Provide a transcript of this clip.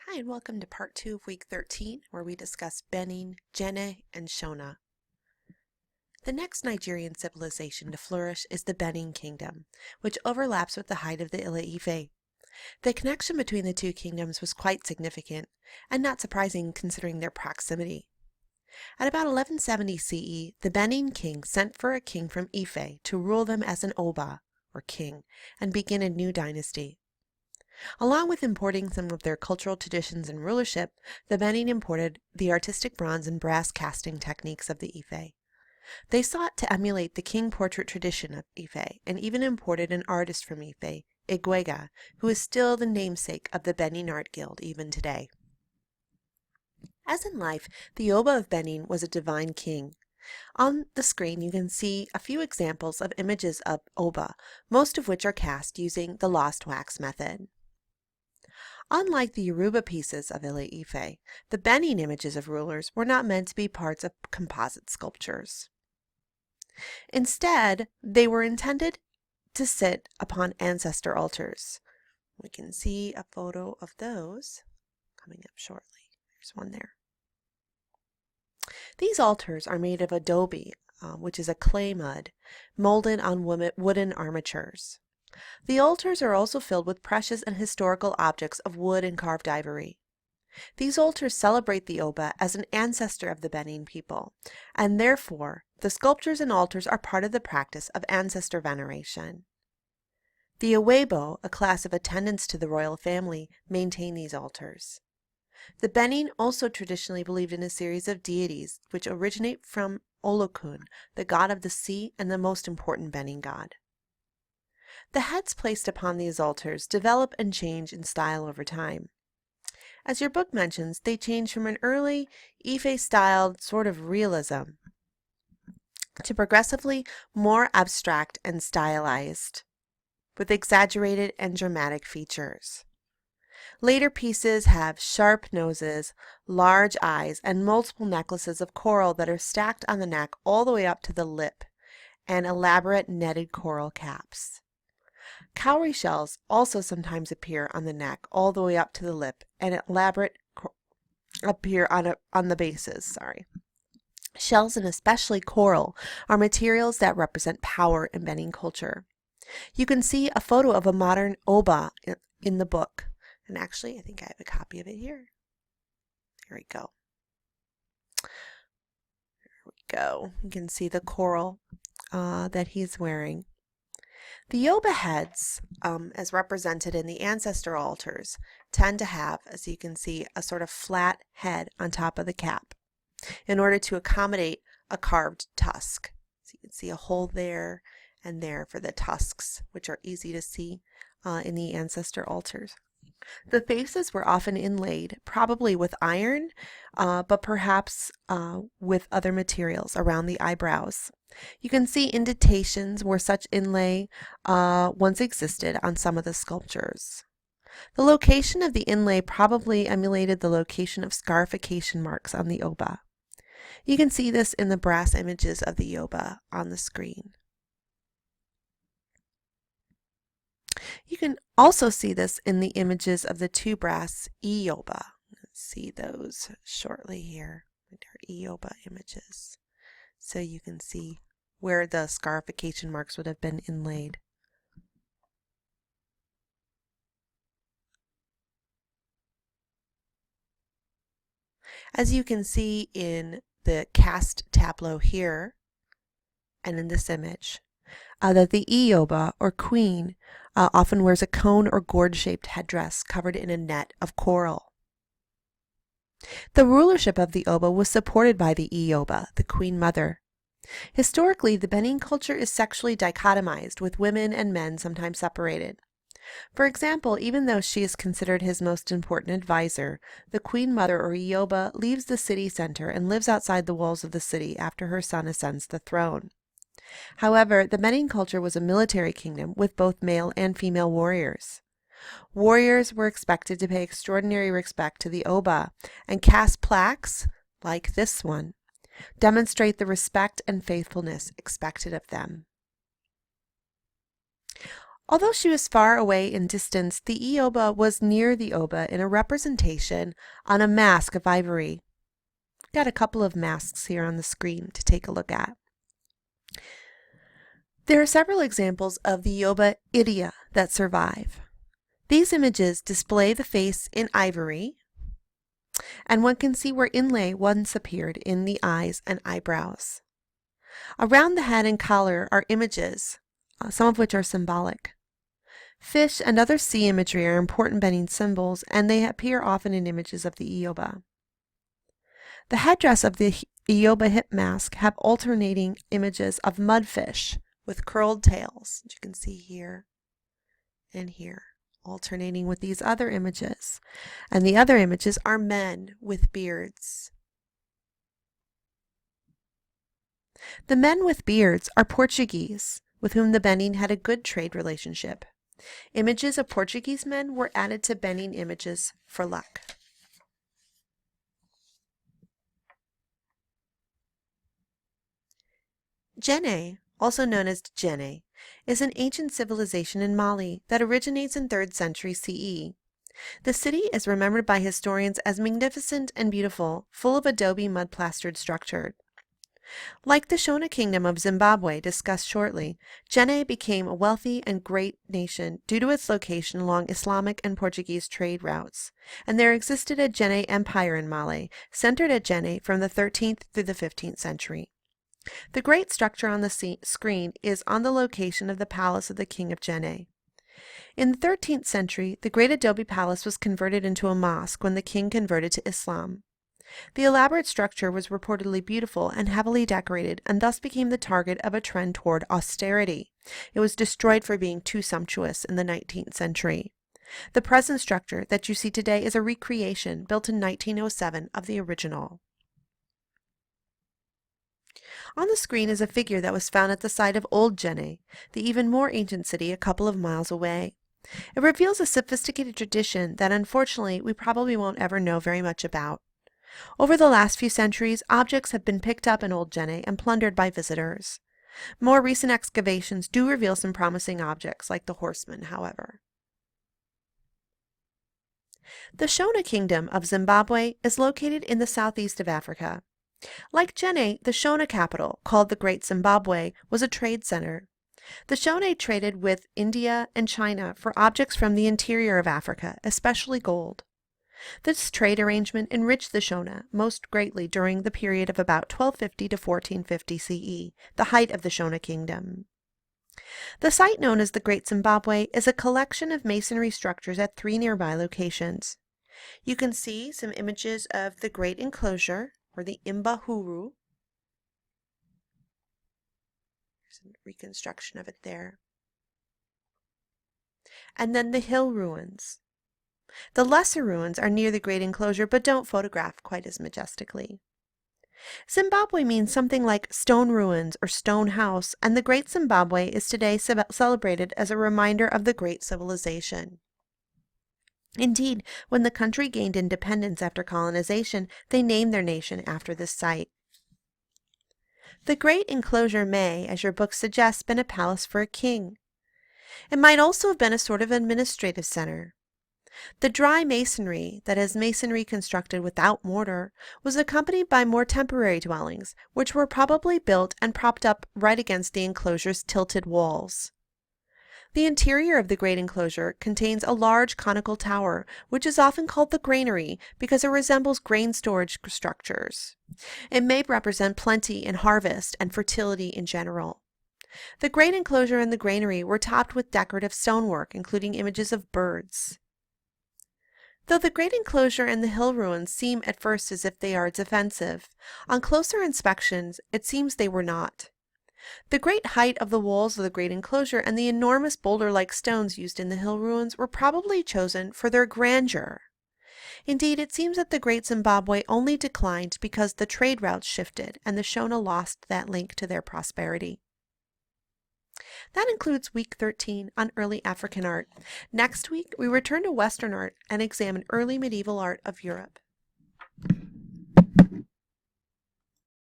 Hi, and welcome to part 2 of week 13, where we discuss Benin, Jenne, and Shona. The next Nigerian civilization to flourish is the Benin Kingdom, which overlaps with the height of the Ile-Ife. The connection between the two kingdoms was quite significant, and not surprising considering their proximity. At about 1170 CE, the Benin king sent for a king from Ife to rule them as an Oba, or king, and begin a new dynasty. Along with importing some of their cultural traditions and rulership, the Benin imported the artistic bronze and brass casting techniques of the Ife. They sought to emulate the king portrait tradition of Ife, and even imported an artist from Ife, Igwega, who is still the namesake of the Benin Art Guild even today. As in life, the Oba of Benin was a divine king. On the screen you can see a few examples of images of Oba, most of which are cast using the lost wax method. Unlike the Yoruba pieces of Ile-Ife, the Benin images of rulers were not meant to be parts of composite sculptures. Instead, they were intended to sit upon ancestor altars. We can see a photo of those coming up shortly. There's one there. These altars are made of adobe, which is a clay mud, molded on wooden armatures. The altars are also filled with precious and historical objects of wood and carved ivory. These altars celebrate the Oba as an ancestor of the Benin people, and therefore the sculptures and altars are part of the practice of ancestor veneration. The Owebo, a class of attendants to the royal family, maintain these altars. The Benin also traditionally believed in a series of deities which originate from Olokun, the god of the sea and the most important Benin god. The heads placed upon these altars develop and change in style over time. As your book mentions, they change from an early Ife-styled sort of realism to progressively more abstract and stylized, with exaggerated and dramatic features. Later pieces have sharp noses, large eyes, and multiple necklaces of coral that are stacked on the neck all the way up to the lip, and elaborate netted coral caps. Cowrie shells also sometimes appear on the neck all the way up to the lip, and elaborate appear on the bases. Shells, and especially coral, are materials that represent power in Benin culture. You can see a photo of a modern Oba in the book, and actually I think I have a copy of it here. Here we go. You can see the coral that he's wearing. The Oba heads, as represented in the ancestor altars, tend to have, as you can see, a sort of flat head on top of the cap in order to accommodate a carved tusk. So you can see a hole there and there for the tusks, which are easy to see in the ancestor altars. The faces were often inlaid, probably with iron, but perhaps with other materials around the eyebrows. You can see indentations where such inlay once existed on some of the sculptures. The location of the inlay probably emulated the location of scarification marks on the Oba. You can see this in the brass images of the Oba on the screen. You can also see this in the images of the two brass Eoba. Let's see those shortly here. Our Eoba images. So you can see where the scarification marks would have been inlaid. As you can see in the cast tableau here and in this image, that the Eoba, or queen, often wears a cone or gourd-shaped headdress covered in a net of coral. The rulership of the Oba was supported by the Eoba, the queen mother. Historically, the Benin culture is sexually dichotomized, with women and men sometimes separated. For example, even though she is considered his most important advisor, the queen mother, or Eoba, leaves the city center and lives outside the walls of the city after her son ascends the throne. However, the Benin culture was a military kingdom with both male and female warriors. Warriors were expected to pay extraordinary respect to the Oba, and cast plaques, like this one, demonstrate the respect and faithfulness expected of them. Although she was far away in distance, the Eoba was near the Oba in a representation on a mask of ivory. Got a couple of masks here on the screen to take a look at. There are several examples of the Eoba idia that survive. These images display the face in ivory, and one can see where inlay once appeared in the eyes and eyebrows. Around the head and collar are images, some of which are symbolic. Fish and other sea imagery are important Benin symbols, and they appear often in images of the Eoba. The headdress of the Eoba hip mask have alternating images of mudfish with curled tails, as you can see here and here, alternating with these other images. And the other images are men with beards. The men with beards are Portuguese, with whom the Benin had a good trade relationship. Images of Portuguese men were added to Benin images for luck. Djenné, also known as Djenné, is an ancient civilization in Mali that originates in 3rd century CE. The city is remembered by historians as magnificent and beautiful, full of adobe mud-plastered structure. Like the Shona Kingdom of Zimbabwe discussed shortly, Djenné became a wealthy and great nation due to its location along Islamic and Portuguese trade routes, and there existed a Djenné Empire in Mali, centered at Djenné from the 13th through the 15th century. The great structure on the screen is on the location of the palace of the king of Djenné. In the 13th century, the great adobe palace was converted into a mosque when the king converted to Islam. The elaborate structure was reportedly beautiful and heavily decorated, and thus became the target of a trend toward austerity. It was destroyed for being too sumptuous in the 19th century. The present structure that you see today is a recreation built in 1907 of the original. On the screen is a figure that was found at the site of Old Djenné, the even more ancient city a couple of miles away. It reveals a sophisticated tradition that unfortunately we probably won't ever know very much about. Over the last few centuries, objects have been picked up in Old Djenné and plundered by visitors. More recent excavations do reveal some promising objects, like the horseman, however. The Shona Kingdom of Zimbabwe is located in the southeast of Africa. Like Djenné, the Shona capital, called the Great Zimbabwe, was a trade center. The Shona traded with India and China for objects from the interior of Africa, especially gold. This trade arrangement enriched the Shona most greatly during the period of about 1250 to 1450 CE, the height of the Shona kingdom. The site known as the Great Zimbabwe is a collection of masonry structures at 3 nearby locations. You can see some images of the Great Enclosure, or the Imbahuru. There's a reconstruction of it there. And then the hill ruins. The lesser ruins are near the Great Enclosure but don't photograph quite as majestically. Zimbabwe means something like stone ruins or stone house, and the Great Zimbabwe is today celebrated as a reminder of the great civilization. Indeed, when the country gained independence after colonization, they named their nation after this site. The Great Enclosure may, as your book suggests, been a palace for a king. It might also have been a sort of administrative center. The dry masonry, that is, masonry constructed without mortar, was accompanied by more temporary dwellings, which were probably built and propped up right against the enclosure's tilted walls. The interior of the Great Enclosure contains a large conical tower, which is often called the granary because it resembles grain storage structures. It may represent plenty and harvest and fertility in general. The Great Enclosure and the granary were topped with decorative stonework, including images of birds. Though the Great Enclosure and the hill ruins seem at first as if they are defensive, on closer inspections it seems they were not. The great height of the walls of the Great Enclosure and the enormous boulder-like stones used in the hill ruins were probably chosen for their grandeur. Indeed, it seems that the Great Zimbabwe only declined because the trade routes shifted and the Shona lost that link to their prosperity. That includes Week 13 on Early African Art. Next week, we return to Western art and examine early medieval art of Europe.